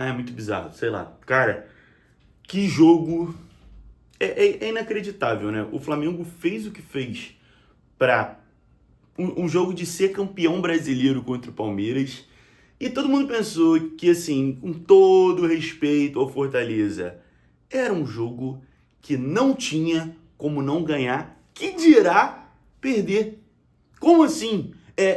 é muito bizarro, sei lá. Cara, que jogo. É inacreditável, né? O Flamengo fez o que fez pra um jogo de ser campeão brasileiro contra o Palmeiras. E todo mundo pensou que, assim, com todo respeito ao Fortaleza, era um jogo que não tinha como não ganhar, que dirá perder. Como assim?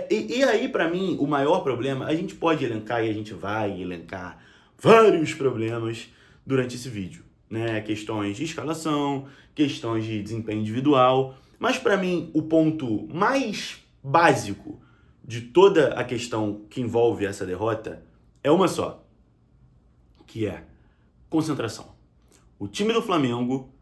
E aí, pra mim, o maior problema, a gente pode elencar e a gente vai elencar vários problemas durante esse vídeo, né? Questões de escalação, questões de desempenho individual, mas pra mim, o ponto mais básico de toda a questão que envolve essa derrota é uma só, que é concentração. O time do Flamengo.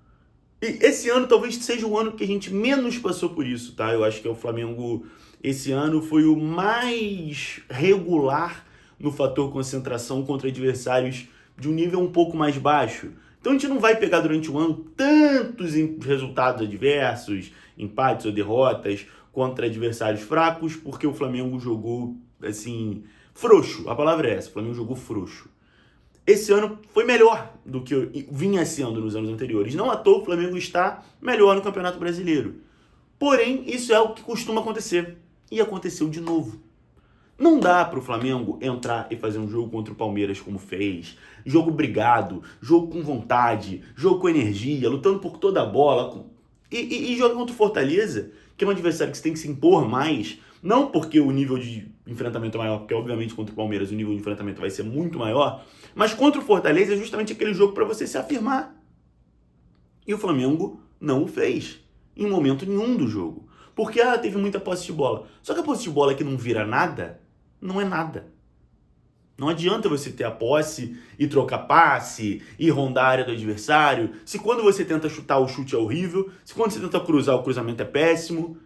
E esse ano talvez seja o ano que a gente menos passou por isso, tá? Eu acho que o Flamengo, esse ano, foi o mais regular no fator concentração contra adversários de um nível um pouco mais baixo. Então a gente não vai pegar durante o ano tantos resultados adversos, empates ou derrotas contra adversários fracos, porque o Flamengo jogou, assim, frouxo. A palavra é essa, o Flamengo jogou frouxo. Esse ano foi melhor do que vinha sendo nos anos anteriores. Não à toa o Flamengo está melhor no Campeonato Brasileiro. Porém, isso é o que costuma acontecer. E aconteceu de novo. Não dá para o Flamengo entrar e fazer um jogo contra o Palmeiras como fez. Jogo brigado, jogo com vontade, jogo com energia, lutando por toda a bola. E jogar contra o Fortaleza, que é um adversário que você tem que se impor mais. Não porque o nível de enfrentamento é maior, porque obviamente contra o Palmeiras o nível de enfrentamento vai ser muito maior, mas contra o Fortaleza é justamente aquele jogo para você se afirmar. E o Flamengo não o fez, em momento nenhum do jogo. Porque teve muita posse de bola. Só que a posse de bola que não vira nada, não é nada. Não adianta você ter a posse e trocar passe e rondar a área do adversário, se quando você tenta chutar o chute é horrível, se quando você tenta cruzar o cruzamento é péssimo.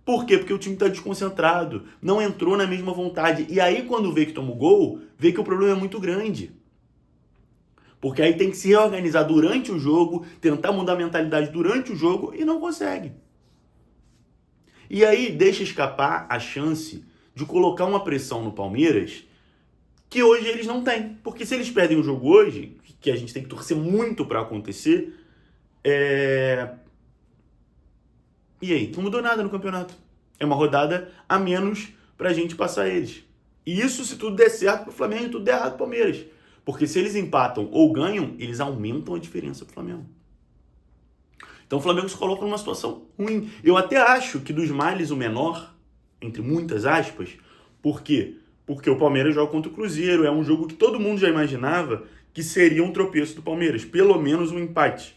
Por quê? Porque o time está desconcentrado, não entrou na mesma vontade. E aí quando vê que toma o gol, vê que o problema é muito grande. Porque aí tem que se reorganizar durante o jogo, tentar mudar a mentalidade durante o jogo e não consegue. E aí deixa escapar a chance de colocar uma pressão no Palmeiras que hoje eles não têm. Porque se eles perdem o jogo hoje, que a gente tem que torcer muito para acontecer, E aí? Não mudou nada no campeonato. É uma rodada a menos pra gente passar eles. E isso se tudo der certo pro Flamengo e tudo der errado pro Palmeiras. Porque se eles empatam ou ganham, eles aumentam a diferença pro Flamengo. Então o Flamengo se coloca numa situação ruim. Eu até acho que dos males o menor, entre muitas aspas, por quê? Porque o Palmeiras joga contra o Cruzeiro, é um jogo que todo mundo já imaginava que seria um tropeço do Palmeiras, pelo menos um empate.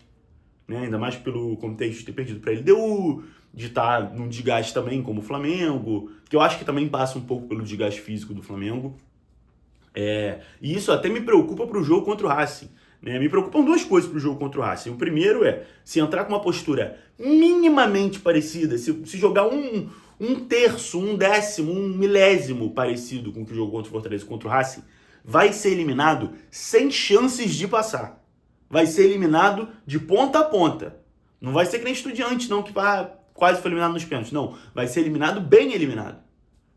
Né? Ainda mais pelo contexto de ter perdido para a LDU, de estar num desgaste também como o Flamengo, que eu acho que também passa um pouco pelo desgaste físico do Flamengo. E isso até me preocupa para o jogo contra o Racing. Né? Me preocupam duas coisas para o jogo contra o Racing. O primeiro é, se entrar com uma postura minimamente parecida, se jogar um terço, um décimo, um milésimo parecido com o que jogou contra o Fortaleza contra o Racing, vai ser eliminado sem chances de passar. Vai ser eliminado de ponta a ponta. Não vai ser que nem Estudiantes, não, que quase foi eliminado nos pênaltis. Não, vai ser eliminado bem eliminado.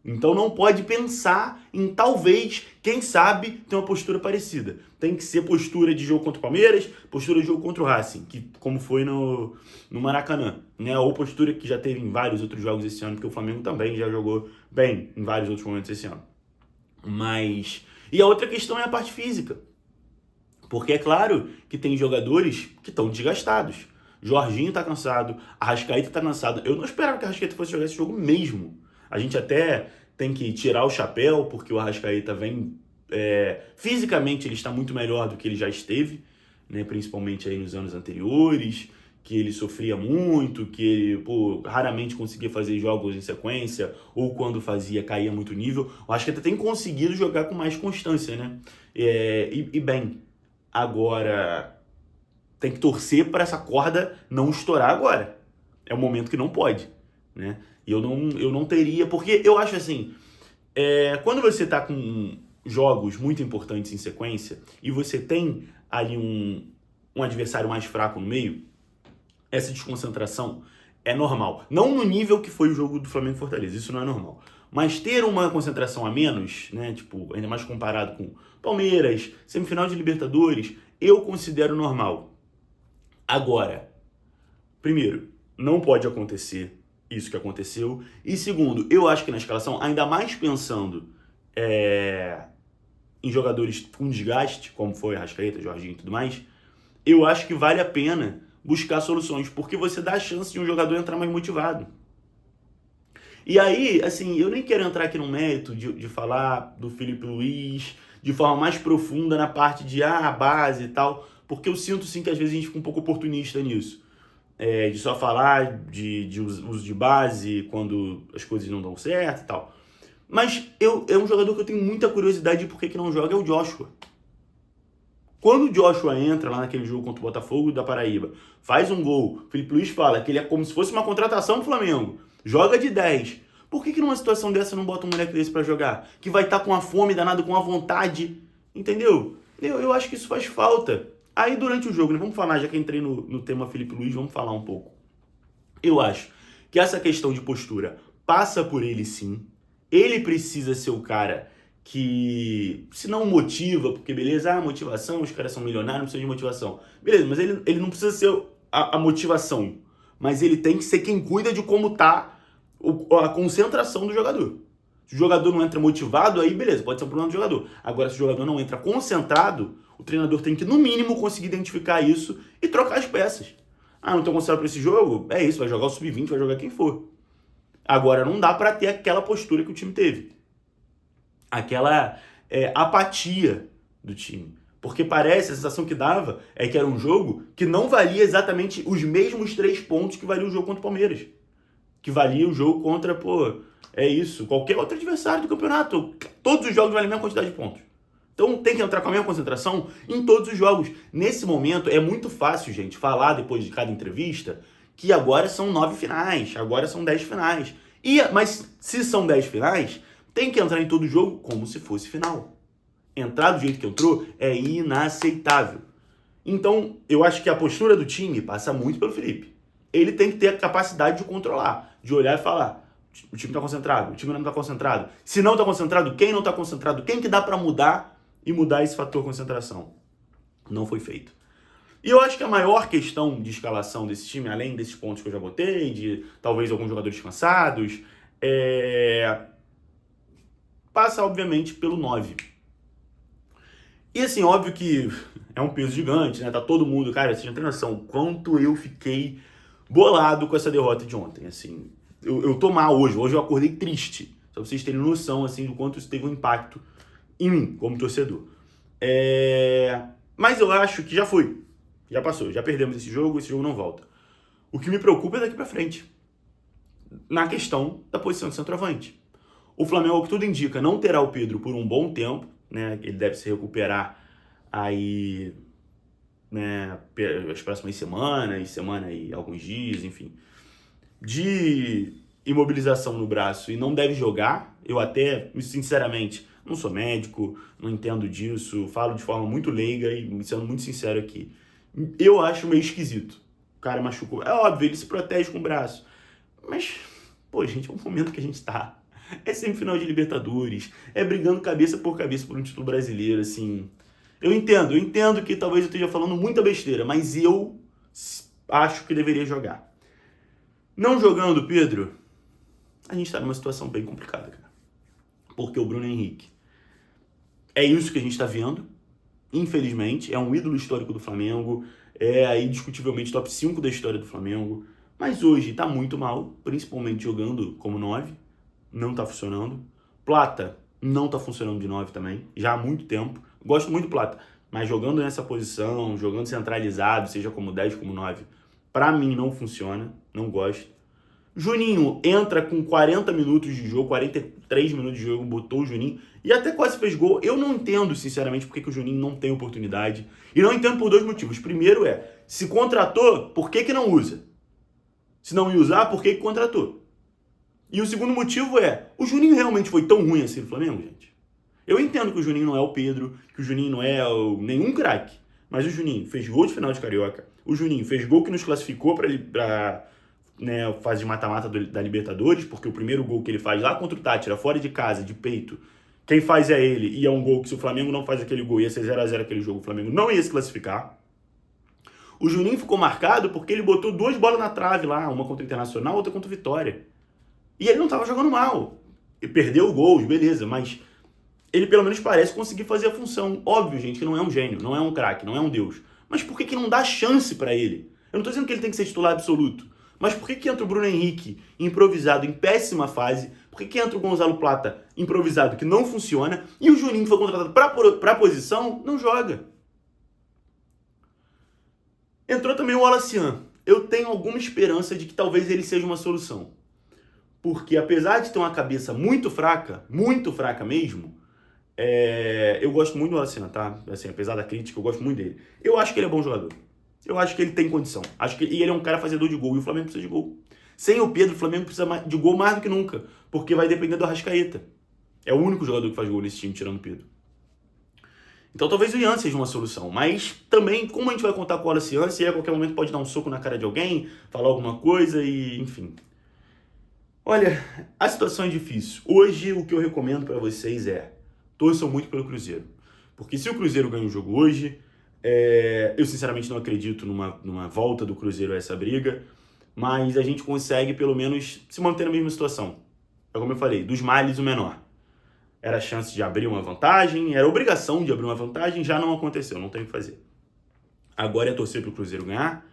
Então não pode pensar em talvez, quem sabe, ter uma postura parecida. Tem que ser postura de jogo contra o Palmeiras, postura de jogo contra o Racing, que, como foi no Maracanã. Né? Ou postura que já teve em vários outros jogos esse ano, porque o Flamengo também já jogou bem em vários outros momentos esse ano. E a outra questão é a parte física. Porque é claro que tem jogadores que estão desgastados. Jorginho tá cansado, Arrascaeta tá cansado. Eu não esperava que a Arrascaeta fosse jogar esse jogo mesmo. A gente até tem que tirar o chapéu, porque o Arrascaeta vem... fisicamente ele está muito melhor do que ele já esteve, né? Principalmente aí nos anos anteriores, que ele sofria muito, que ele raramente conseguia fazer jogos em sequência, ou quando fazia caía muito nível. O Arrascaeta tem conseguido jogar com mais constância, né? E bem... Agora, tem que torcer para essa corda não estourar agora. É um momento que não pode, né? E eu não teria... Porque eu acho assim, quando você tá com jogos muito importantes em sequência e você tem ali um adversário mais fraco no meio, essa desconcentração é normal. Não no nível que foi o jogo do Flamengo e Fortaleza, isso não é normal. Mas ter uma concentração a menos, né, tipo, ainda mais comparado com Palmeiras, semifinal de Libertadores, eu considero normal. Agora, primeiro, não pode acontecer isso que aconteceu. E segundo, eu acho que na escalação, ainda mais pensando em jogadores com desgaste, como foi Arrascaeta, Jorginho e tudo mais, eu acho que vale a pena buscar soluções, porque você dá a chance de um jogador entrar mais motivado. E aí, assim, eu nem quero entrar aqui no mérito de falar do Felipe Luiz de forma mais profunda na parte de base e tal, porque eu sinto sim que às vezes a gente fica um pouco oportunista nisso. De só falar de uso de base quando as coisas não dão certo e tal. Mas é um jogador que eu tenho muita curiosidade de por que não joga, é o Joshua. Quando o Joshua entra lá naquele jogo contra o Botafogo da Paraíba, faz um gol, o Felipe Luiz fala que ele é como se fosse uma contratação do Flamengo, joga de 10. Por que numa situação dessa não bota um moleque desse pra jogar? Que vai estar com a fome danada, com a vontade, entendeu? Eu acho que isso faz falta. Aí durante o jogo, né, vamos falar, já que entrei no tema Felipe Luiz, vamos falar um pouco. Eu acho que essa questão de postura passa por ele sim. Ele precisa ser o cara que, se não motiva, porque beleza, motivação, os caras são milionários, não precisam de motivação. Beleza, mas ele não precisa ser a motivação, mas ele tem que ser quem cuida de como tá a concentração do jogador. Se o jogador não entra motivado, aí beleza, pode ser um problema do jogador. Agora, se o jogador não entra concentrado, o treinador tem que, no mínimo, conseguir identificar isso e trocar as peças. Não estou concentrado para esse jogo? É isso, vai jogar o sub-20, vai jogar quem for. Agora, não dá para ter aquela postura que o time teve. Aquela apatia do time. Porque parece, a sensação que dava é que era um jogo que não valia exatamente os mesmos 3 pontos que valia o jogo contra o Palmeiras. Que valia o jogo contra, qualquer outro adversário do campeonato. Todos os jogos valem a mesma quantidade de pontos. Então tem que entrar com a mesma concentração em todos os jogos. Nesse momento é muito fácil, gente, falar depois de cada entrevista que agora são 9 finais, agora são 10 finais. Mas se são 10 finais, tem que entrar em todo jogo como se fosse final. Entrar do jeito que entrou é inaceitável. Então, eu acho que a postura do time passa muito pelo Felipe. Ele tem que ter a capacidade de controlar, de olhar e falar: o time está concentrado, o time não está concentrado. Se não está concentrado, quem não está concentrado? Quem que dá para mudar e mudar esse fator concentração? Não foi feito. E eu acho que a maior questão de escalação desse time, além desses pontos que eu já botei, de talvez alguns jogadores cansados, passa, obviamente, pelo 9. E assim, óbvio que é um peso gigante, né? Tá todo mundo, cara, vocês não tem noção quanto eu fiquei bolado com essa derrota de ontem, assim. Eu tô mal hoje eu acordei triste, só pra vocês terem noção, assim, do quanto isso teve um impacto em mim, como torcedor. Mas eu acho que já foi, já passou, já perdemos esse jogo não volta. O que me preocupa é daqui pra frente, na questão da posição de centroavante. O Flamengo, ao que tudo indica, não terá o Pedro por um bom tempo, né? Ele deve se recuperar aí, né, as próximas semana e alguns dias, enfim, de imobilização no braço, e não deve jogar. Eu até, sinceramente, não sou médico, não entendo disso, falo de forma muito leiga e sendo muito sincero aqui. Eu acho meio esquisito. O cara machucou. É óbvio, ele se protege com o braço. Mas, gente, é um momento que a gente tá. É semifinal de Libertadores, é brigando cabeça por um título brasileiro, assim. Eu entendo que talvez eu esteja falando muita besteira, mas eu acho que deveria jogar. Não jogando, Pedro, a gente tá numa situação bem complicada, cara. Porque o Bruno Henrique é isso que a gente tá vendo, infelizmente, é um ídolo histórico do Flamengo, é aí discutivelmente top 5 da história do Flamengo, mas hoje tá muito mal, principalmente jogando como 9, não tá funcionando. Plata não tá funcionando de 9 também, já há muito tempo. Gosto muito do Plata, mas jogando nessa posição, jogando centralizado, seja como 10, como 9, pra mim não funciona, não gosto. Juninho entra com 40 minutos de jogo, 43 minutos de jogo, botou o Juninho e até quase fez gol. Eu não entendo, sinceramente, porque que o Juninho não tem oportunidade. E não entendo por 2 motivos. Primeiro se contratou, por que não usa? Se não ia usar, por que contratou? E o segundo motivo o Juninho realmente foi tão ruim assim no Flamengo, gente? Eu entendo que o Juninho não é o Pedro, que o Juninho não é nenhum craque, mas o Juninho fez gol de final de Carioca, o Juninho fez gol que nos classificou para né, fase de mata-mata da Libertadores, porque o primeiro gol que ele faz lá contra o Tátira, fora de casa, de peito, quem faz é ele, e é um gol que se o Flamengo não faz aquele gol, ia ser 0x0 aquele jogo, o Flamengo não ia se classificar. O Juninho ficou marcado porque ele botou 2 bolas na trave lá, uma contra o Internacional, outra contra o Vitória. E ele não estava jogando mal. Ele perdeu gols, beleza, mas ele pelo menos parece conseguir fazer a função. Óbvio, gente, que não é um gênio, não é um craque, não é um deus. Mas por que não dá chance pra ele? Eu não tô dizendo que ele tem que ser titular absoluto, mas por que entra o Bruno Henrique improvisado em péssima fase? Por que entra o Gonzalo Plata improvisado que não funciona? E o Juninho que foi contratado pra posição não joga. Entrou também o Olacian. Eu tenho alguma esperança de que talvez ele seja uma solução. Porque apesar de ter uma cabeça muito fraca mesmo, eu gosto muito do Olacian, tá? Assim, apesar da crítica, eu gosto muito dele. Eu acho que ele é bom jogador. Eu acho que ele tem condição. E ele é um cara fazedor de gol, e o Flamengo precisa de gol. Sem o Pedro, o Flamengo precisa de gol mais do que nunca, porque vai depender do Arrascaeta. É o único jogador que faz gol nesse time, tirando o Pedro. Então talvez o Ian seja uma solução, mas também, como a gente vai contar com o Olacian, se a qualquer momento pode dar um soco na cara de alguém, falar alguma coisa e, enfim. Olha, a situação é difícil. Hoje, o que eu recomendo pra vocês torçam muito pelo Cruzeiro. Porque se o Cruzeiro ganha o jogo hoje, eu sinceramente não acredito numa volta do Cruzeiro a essa briga, mas a gente consegue pelo menos se manter na mesma situação. É como eu falei, dos males o menor. Era a chance de abrir uma vantagem, era a obrigação de abrir uma vantagem, já não aconteceu, não tem o que fazer. Agora é torcer pro Cruzeiro ganhar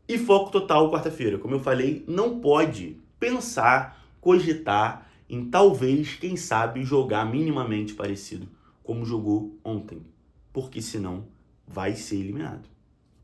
e foco total quarta-feira. Como eu falei, não pode pensar, cogitar em talvez, quem sabe, jogar minimamente parecido como jogou ontem, porque senão vai ser eliminado.